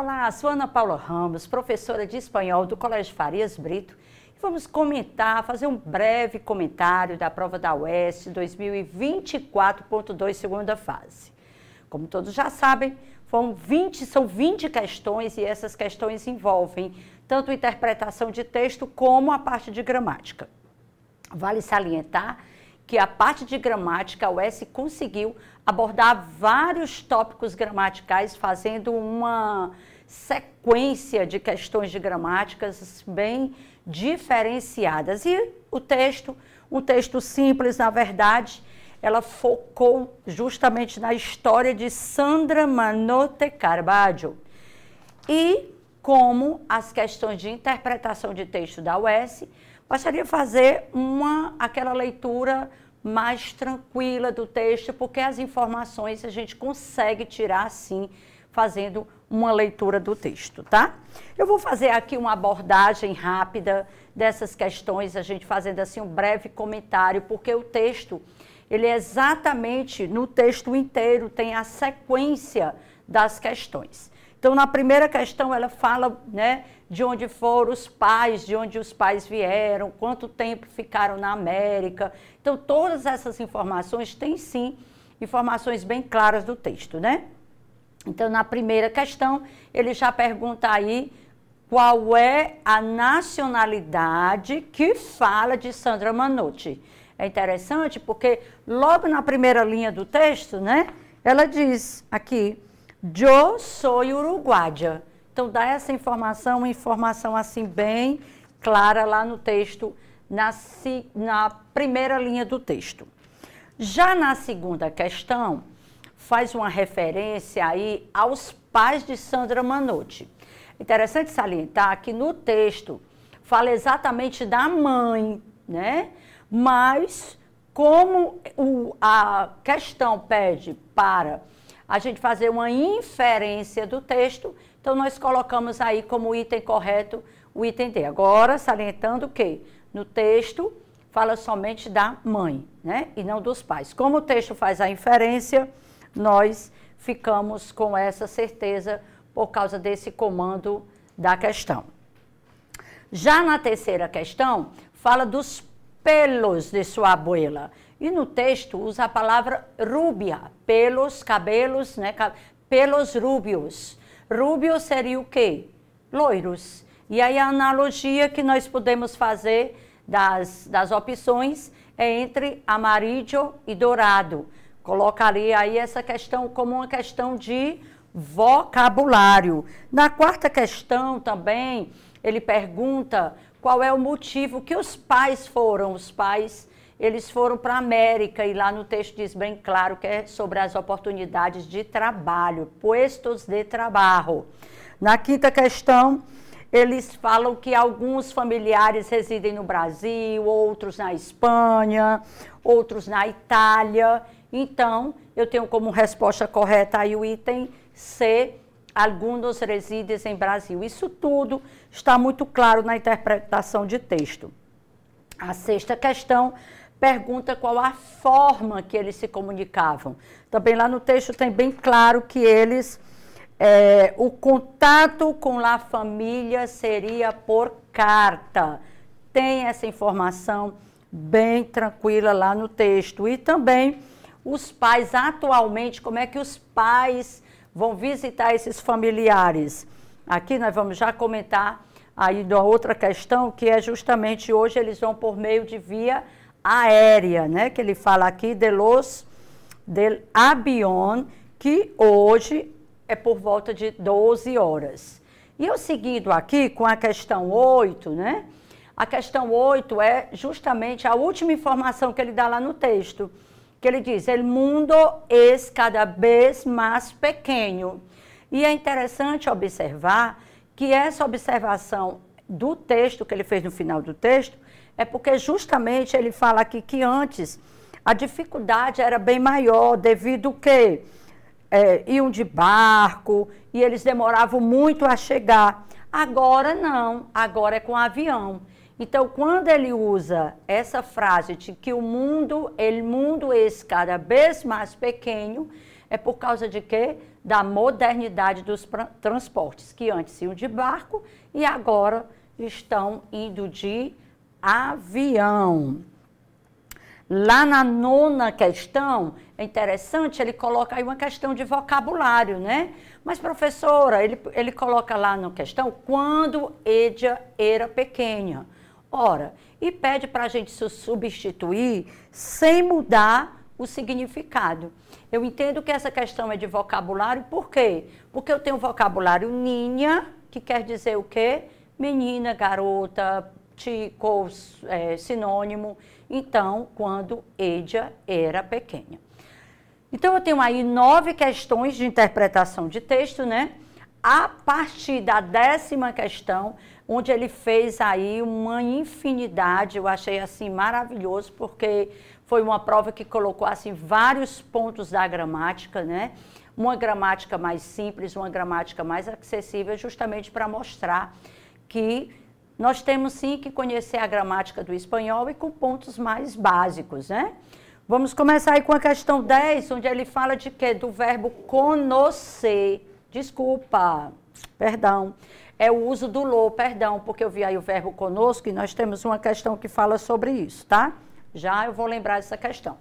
Olá, sou Ana Paula Ramos, professora de espanhol do Colégio Farias Brito. E vamos fazer um breve comentário da prova da UES 2024.2, segunda fase. Como todos já sabem, são 20 questões e essas questões envolvem tanto interpretação de texto como a parte de gramática. Vale salientar que a parte de gramática, a UES conseguiu abordar vários tópicos gramaticais, fazendo uma sequência de questões de gramáticas bem diferenciadas. E o texto, um texto simples, na verdade, ela focou justamente na história de Sandra Manotte Carvalho. E como as questões de interpretação de texto da UES, bastaria fazer aquela leitura mais tranquila do texto, porque as informações a gente consegue tirar, assim, fazendo uma leitura do texto, tá? Eu vou fazer aqui uma abordagem rápida dessas questões, a gente fazendo, assim, um breve comentário, porque o texto, ele é exatamente, no texto inteiro, tem a sequência das questões. Então, na primeira questão, ela fala, né, de onde foram os pais, de onde os pais vieram, quanto tempo ficaram na América. Então, todas essas informações têm, sim, informações bem claras do texto, né? Então, na primeira questão, ele já pergunta aí qual é a nacionalidade que fala de Sandra Manotte. É interessante porque logo na primeira linha do texto, né, ela diz aqui: eu sou uruguaia. Então, dá essa informação, uma informação assim bem clara lá no texto, na primeira linha do texto. Já na segunda questão, faz uma referência aí aos pais de Sandra Manotte. Interessante salientar que no texto fala exatamente da mãe, né? Mas como a questão pede para a gente fazer uma inferência do texto, então nós colocamos aí como item correto o item D. Agora, salientando que no texto fala somente da mãe, né? E não dos pais. Como o texto faz a inferência, nós ficamos com essa certeza por causa desse comando da questão. Já na terceira questão, fala dos pelos de sua abuela. E no texto usa a palavra rubia, pelos, cabelos, né? Pelos rúbios. Rúbios seria o quê? Loiros. E aí a analogia que nós podemos fazer das opções é entre amarillo e dourado. Colocaria aí essa questão como uma questão de vocabulário. Na quarta questão também, ele pergunta qual é o motivo que os pais foram. Os pais, eles foram para a América, e lá no texto diz bem claro que é sobre as oportunidades de trabalho, puestos de trabalho. Na quinta questão, eles falam que alguns familiares residem no Brasil, outros na Espanha, outros na Itália. Então, eu tenho como resposta correta aí o item C, alguns residem em Brasil. Isso tudo está muito claro na interpretação de texto. A sexta questão pergunta qual a forma que eles se comunicavam. Também lá no texto tem bem claro que eles, o contato com a família seria por carta. Tem essa informação bem tranquila lá no texto. E também os pais, atualmente, como é que os pais vão visitar esses familiares? Aqui nós vamos já comentar aí da outra questão, que é justamente hoje eles vão por meio de via aérea, né? Que ele fala aqui del avión, que hoje é por volta de 12 horas. E eu seguindo aqui com a questão 8, né? A questão 8 é justamente a última informação que ele dá lá no texto, que ele diz: el mundo es cada vez más pequeño. E é interessante observar que essa observação do texto que ele fez no final do texto é porque justamente ele fala aqui que antes a dificuldade era bem maior, devido que iam de barco e eles demoravam muito a chegar. Agora não, agora é com avião. Então, quando ele usa essa frase de que o mundo é cada vez mais pequeno, é por causa de quê? da modernidade dos transportes, que antes iam de barco e agora estão indo de avião. Lá na 9ª questão, é interessante, ele coloca aí uma questão de vocabulário, né? Mas, professora, ele coloca lá na questão, quando Édia era pequena. Ora, e pede para a gente substituir sem mudar o significado. Eu entendo que essa questão é de vocabulário, por quê? Porque eu tenho o vocabulário ninha, que quer dizer o quê? Menina, garota, chico, sinônimo. Então, quando Édia era pequena. Então, eu tenho aí 9 questões de interpretação de texto, né? A partir da 10ª questão, onde ele fez aí uma infinidade, eu achei assim maravilhoso, porque foi uma prova que colocou assim vários pontos da gramática, né? Uma gramática mais simples, uma gramática mais acessível, justamente para mostrar que nós temos sim que conhecer a gramática do espanhol e com pontos mais básicos, né? Vamos começar aí com a questão 10, onde ele fala de quê? Do verbo conocer. Desculpa, perdão. É o uso do lo, perdão, porque eu vi aí o verbo conosco e nós temos uma questão que fala sobre isso, tá? Já eu vou lembrar dessa questão.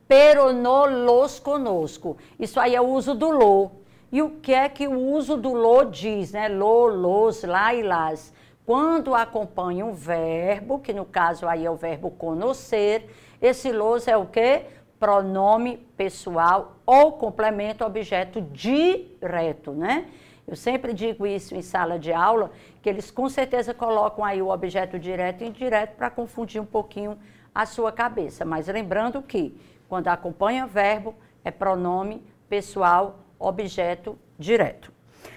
Pero no los conosco. Isso aí é o uso do lo. E o que é que o uso do lo diz, né? Lo, los, lá e las. Quando acompanha um verbo, que no caso aí é o verbo conocer, esse los é o quê? Pronome pessoal ou complemento objeto direto, né? Eu sempre digo isso em sala de aula, que eles com certeza colocam aí o objeto direto e indireto para confundir um pouquinho a sua cabeça. Mas lembrando que quando acompanha verbo, é pronome pessoal, objeto direto.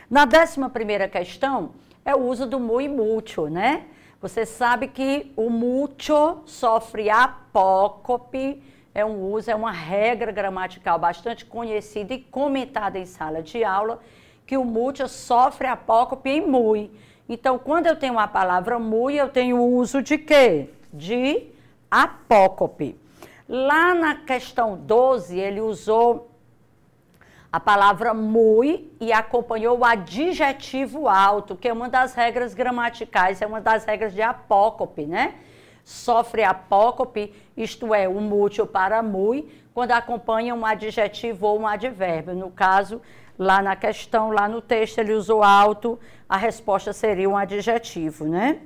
Na 11ª questão, é o uso do muy mucho, né? Você sabe que o mucho sofre apócope, é uma regra gramatical bastante conhecida e comentada em sala de aula, que o mucho sofre apócope em muy. Então, quando eu tenho a palavra muy, eu tenho o uso de quê? De apócope. Lá na questão 12, ele usou a palavra muy e acompanhou o adjetivo alto, que é uma das regras gramaticais, é uma das regras de apócope, né? Sofre apócope, isto é, o mútil para muy, quando acompanha um adjetivo ou um advérbio. No caso, lá na questão, lá no texto, ele usou alto, a resposta seria um adjetivo, né?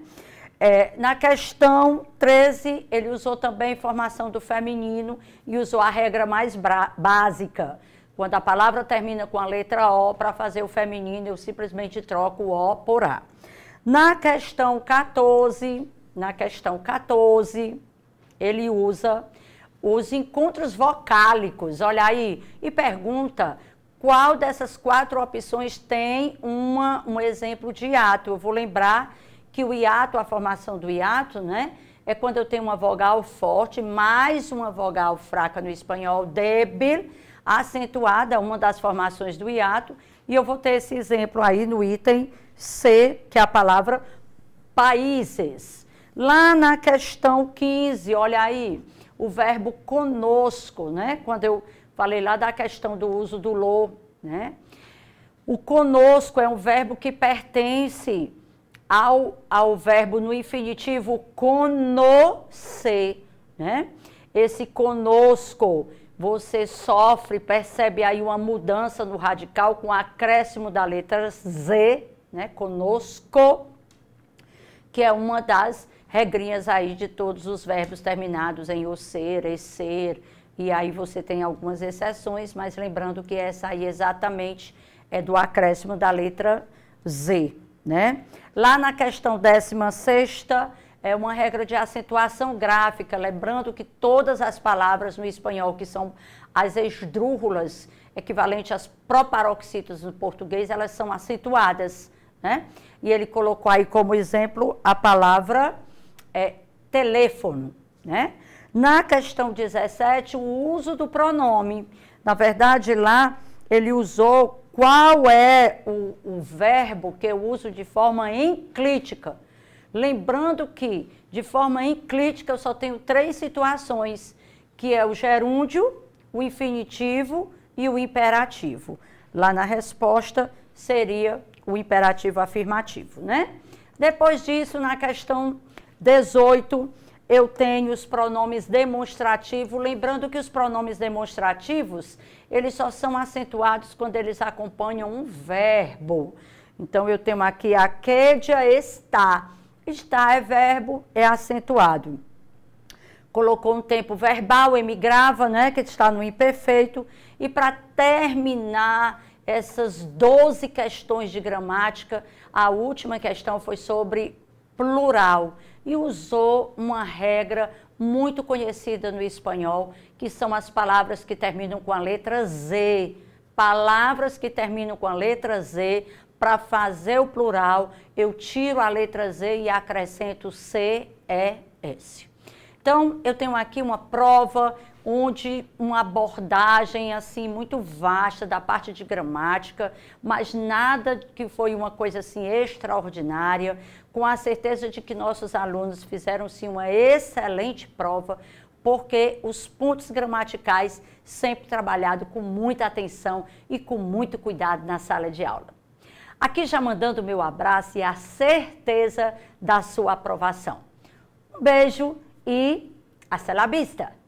Na questão 13, ele usou também formação do feminino e usou a regra mais básica. Quando a palavra termina com a letra O, para fazer o feminino, eu simplesmente troco o O por A. Na questão 14, ele usa os encontros vocálicos, olha aí, e pergunta qual dessas 4 opções tem um exemplo de hiato. Eu vou lembrar que o hiato, a formação do hiato, né, é quando eu tenho uma vogal forte, mais uma vogal fraca no espanhol, débil, acentuada, uma das formações do hiato, e eu vou ter esse exemplo aí no item C, que é a palavra países. Lá na questão 15, olha aí, o verbo conosco, né? Quando eu falei lá da questão do uso do lo, né? O conosco é um verbo que pertence ao verbo no infinitivo conocer, né? Esse conosco, você sofre, percebe aí uma mudança no radical com o acréscimo da letra Z, né? Conosco, que é uma das regrinhas aí de todos os verbos terminados em o ser, ser, e aí você tem algumas exceções, mas lembrando que essa aí exatamente é do acréscimo da letra Z, né? Lá na questão 16ª, é uma regra de acentuação gráfica, lembrando que todas as palavras no espanhol, que são as esdrúxulas, equivalente às proparoxítonas no português, elas são acentuadas, né? E ele colocou aí como exemplo a palavra teléfono, né? Na questão 17, o uso do pronome. Na verdade, lá ele usou qual é o verbo que eu uso de forma enclítica. Lembrando que, de forma enclítica, eu só tenho 3 situações, que é o gerúndio, o infinitivo e o imperativo. Lá na resposta seria o imperativo afirmativo, né? Depois disso, na questão 18, eu tenho os pronomes demonstrativos, lembrando que os pronomes demonstrativos, eles só são acentuados quando eles acompanham um verbo. Então, eu tenho aqui a Kédia está. Está é verbo, é acentuado. Colocou um tempo verbal, emigrava, né, que está no imperfeito. E para terminar essas 12 questões de gramática, a última questão foi sobre plural e usou uma regra muito conhecida no espanhol, que são as palavras que terminam com a letra Z. Palavras que terminam com a letra Z, para fazer o plural, eu tiro a letra Z e acrescento CES. Então, eu tenho aqui uma prova onde uma abordagem assim muito vasta da parte de gramática, mas nada que foi uma coisa assim extraordinária, com a certeza de que nossos alunos fizeram sim uma excelente prova, porque os pontos gramaticais sempre trabalhado com muita atenção e com muito cuidado na sala de aula. Aqui já mandando o meu abraço e a certeza da sua aprovação. Um beijo e hasta la vista!